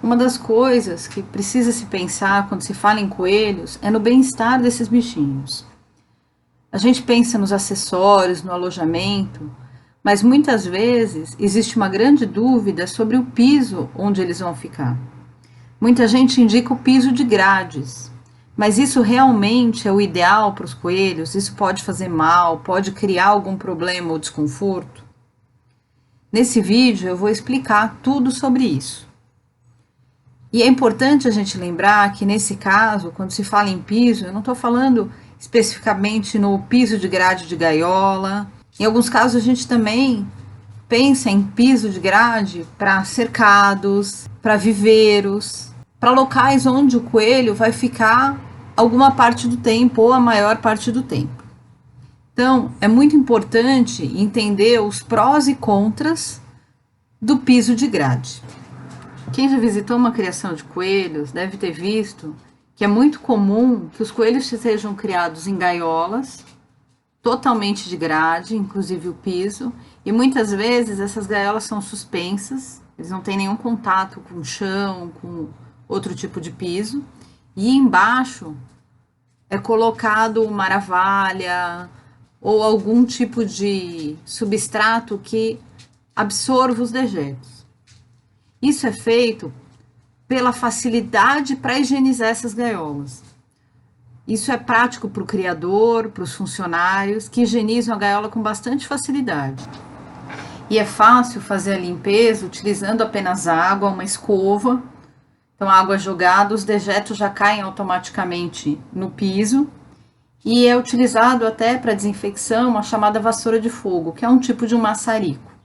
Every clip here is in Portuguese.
Uma das coisas que precisa se pensar quando se fala em coelhos é no bem-estar desses bichinhos. A gente pensa nos acessórios, no alojamento, mas muitas vezes existe uma grande dúvida sobre o piso onde eles vão ficar. Muita gente indica o piso de grades, mas isso realmente é o ideal para os coelhos? Isso pode fazer mal, pode criar algum problema ou desconforto? Nesse vídeo eu vou explicar tudo sobre isso. E é importante a gente lembrar que nesse caso, quando se fala em piso, eu não estou falando especificamente no piso de grade de gaiola. Em alguns casos a gente também pensa em piso de grade para cercados, para viveiros, para locais onde o coelho vai ficar alguma parte do tempo ou a maior parte do tempo. Então, é muito importante entender os prós e contras do piso de grade. Quem já visitou uma criação de coelhos deve ter visto que é muito comum que os coelhos sejam criados em gaiolas, totalmente de grade, inclusive o piso, e muitas vezes essas gaiolas são suspensas, eles não têm nenhum contato com o chão, com outro tipo de piso, e embaixo é colocado uma aravalha ou algum tipo de substrato que absorva os dejetos. Isso é feito pela facilidade para higienizar essas gaiolas. Isso é prático para o criador, para os funcionários, que higienizam a gaiola com bastante facilidade. E é fácil fazer a limpeza utilizando apenas água, uma escova. Então, a água é jogada, os dejetos já caem automaticamente no piso. E é utilizado até para desinfecção a chamada vassoura de fogo, que é um tipo de um maçarico.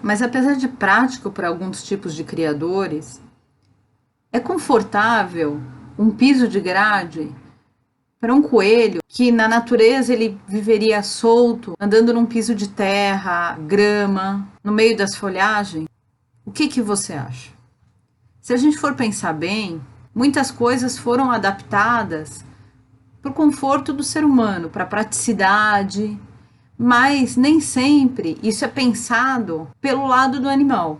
Mas apesar de prático para alguns tipos de criadores, é confortável um piso de grade para um coelho que na natureza ele viveria solto, andando num piso de terra, grama, no meio das folhagens? O que você acha? Se a gente for pensar bem, muitas coisas foram adaptadas para o conforto do ser humano, para a praticidade, mas nem sempre isso é pensado pelo lado do animal.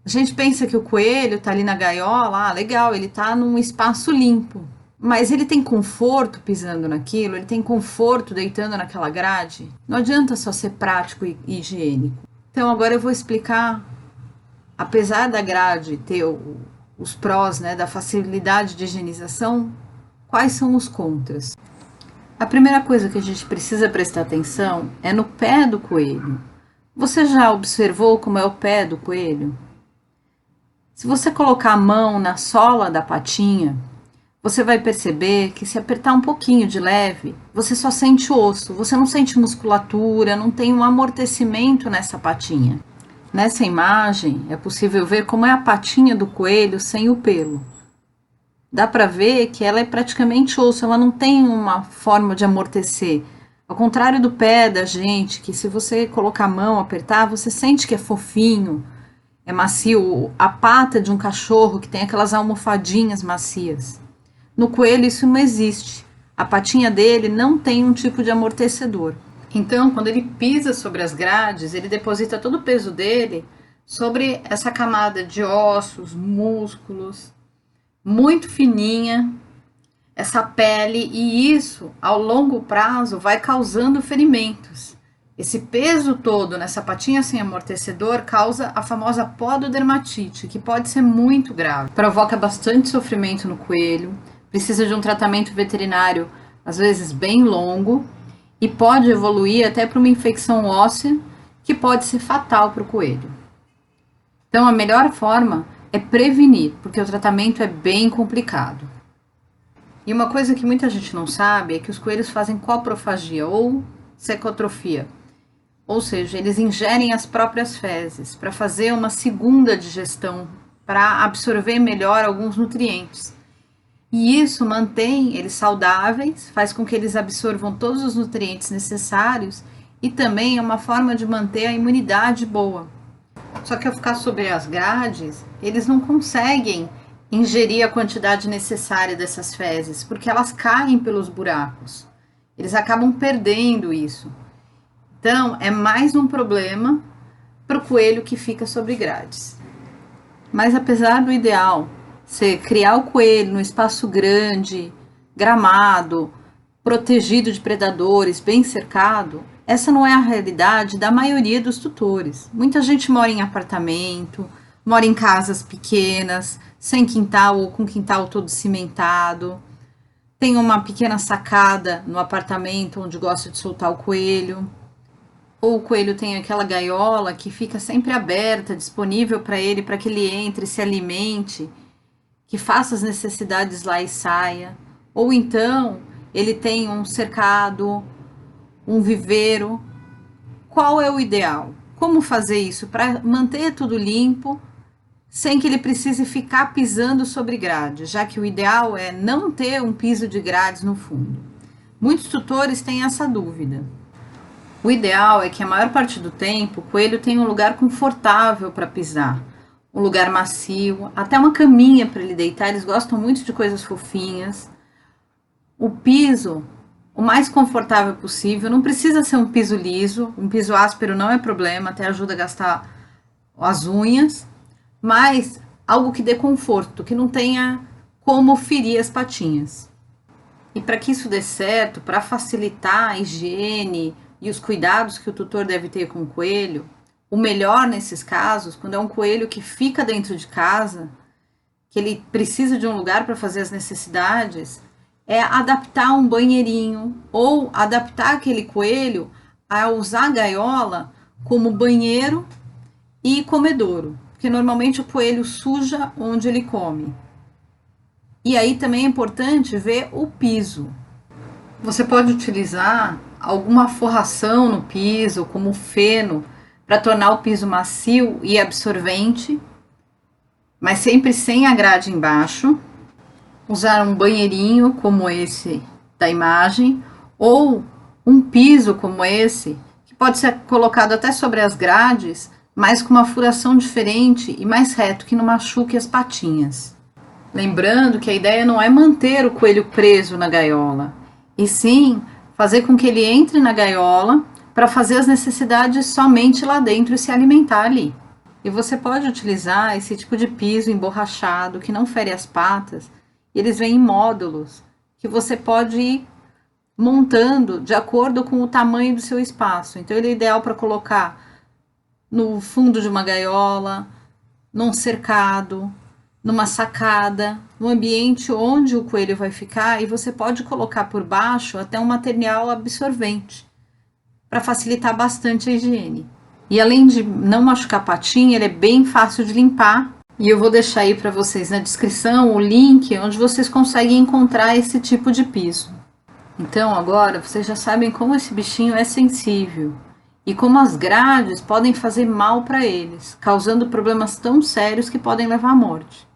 A gente pensa que o coelho está ali na gaiola, legal, ele está num espaço limpo, mas ele tem conforto pisando naquilo, ele tem conforto deitando naquela grade? Não adianta só ser prático e higiênico. Então agora eu vou explicar, apesar da grade ter os prós, né, da facilidade de higienização, quais são os contras. A primeira coisa que a gente precisa prestar atenção é no pé do coelho. Você já observou como é o pé do coelho? Se você colocar a mão na sola da patinha, você vai perceber que se apertar um pouquinho de leve, você só sente osso, você não sente musculatura, não tem um amortecimento nessa patinha. Nessa imagem é possível ver como é a patinha do coelho sem o pelo. Dá para ver que ela é praticamente osso, ela não tem uma forma de amortecer. Ao contrário do pé da gente, que se você colocar a mão, apertar, você sente que é fofinho, é macio. A pata de um cachorro que tem aquelas almofadinhas macias. No coelho isso não existe. A patinha dele não tem um tipo de amortecedor. Então, quando ele pisa sobre as grades, ele deposita todo o peso dele sobre essa camada de ossos, músculos, muito fininha, essa pele, e isso, ao longo prazo, vai causando ferimentos. Esse peso todo nessa patinha sem amortecedor causa a famosa pododermatite, que pode ser muito grave. Provoca bastante sofrimento no coelho, precisa de um tratamento veterinário, às vezes bem longo, e pode evoluir até para uma infecção óssea, que pode ser fatal para o coelho. Então, a melhor forma é prevenir, porque o tratamento é bem complicado. E uma coisa que muita gente não sabe é que os coelhos fazem coprofagia ou secotrofia. Ou seja, eles ingerem as próprias fezes para fazer uma segunda digestão, para absorver melhor alguns nutrientes. E isso mantém eles saudáveis, faz com que eles absorvam todos os nutrientes necessários e também é uma forma de manter a imunidade boa. Só que ao ficar sobre as grades, eles não conseguem ingerir a quantidade necessária dessas fezes, porque elas caem pelos buracos. Eles acabam perdendo isso. Então, é mais um problema para o coelho que fica sobre grades. Mas apesar do ideal ser criar o coelho num espaço grande, gramado, protegido de predadores, bem cercado, essa não é a realidade da maioria dos tutores. Muita gente mora em apartamento, mora em casas pequenas, sem quintal ou com quintal todo cimentado. Tem uma pequena sacada no apartamento onde gosta de soltar o coelho. Ou o coelho tem aquela gaiola que fica sempre aberta, disponível para que ele entre, se alimente, que faça as necessidades lá e saia. Ou então ele tem um cercado, um viveiro. Qual é o ideal? Como fazer isso para manter tudo limpo, sem que ele precise ficar pisando sobre grade, já que o ideal é não ter um piso de grades no fundo. Muitos tutores têm essa dúvida. O ideal é que a maior parte do tempo o coelho tenha um lugar confortável para pisar, um lugar macio, até uma caminha para ele deitar. Eles gostam muito de coisas fofinhas. O piso, o mais confortável possível, não precisa ser um piso liso, um piso áspero não é problema, até ajuda a gastar as unhas, mas algo que dê conforto, que não tenha como ferir as patinhas. E para que isso dê certo, para facilitar a higiene e os cuidados que o tutor deve ter com o coelho, o melhor nesses casos, quando é um coelho que fica dentro de casa, que ele precisa de um lugar para fazer as necessidades, é adaptar um banheirinho ou adaptar aquele coelho a usar a gaiola como banheiro e comedouro, porque normalmente o coelho suja onde ele come. E aí também é importante ver o piso. Você pode utilizar alguma forração no piso, como feno, para tornar o piso macio e absorvente, mas sempre sem a grade embaixo. Usar um banheirinho como esse da imagem, ou um piso como esse, que pode ser colocado até sobre as grades, mas com uma furação diferente e mais reto, que não machuque as patinhas. Lembrando que a ideia não é manter o coelho preso na gaiola, e sim fazer com que ele entre na gaiola para fazer as necessidades somente lá dentro e se alimentar ali. E você pode utilizar esse tipo de piso emborrachado que não fere as patas. Eles vêm em módulos que você pode ir montando de acordo com o tamanho do seu espaço. Então ele é ideal para colocar no fundo de uma gaiola, num cercado, numa sacada, no ambiente onde o coelho vai ficar, e você pode colocar por baixo até um material absorvente para facilitar bastante a higiene. E além de não machucar a patinha, ele é bem fácil de limpar. E eu vou deixar aí para vocês na descrição o link onde vocês conseguem encontrar esse tipo de piso. Então agora vocês já sabem como esse bichinho é sensível e como as grades podem fazer mal para eles, causando problemas tão sérios que podem levar à morte.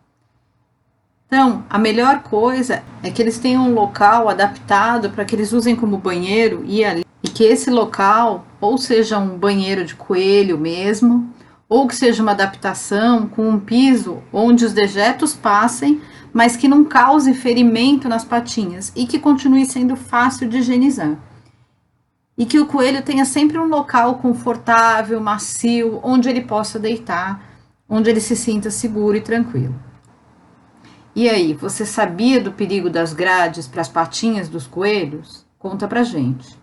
Então, a melhor coisa é que eles tenham um local adaptado para que eles usem como banheiro e ali, e que esse local ou seja um banheiro de coelho mesmo, ou que seja uma adaptação com um piso onde os dejetos passem, mas que não cause ferimento nas patinhas e que continue sendo fácil de higienizar. E que o coelho tenha sempre um local confortável, macio, onde ele possa deitar, onde ele se sinta seguro e tranquilo. E aí, você sabia do perigo das grades para as patinhas dos coelhos? Conta pra gente.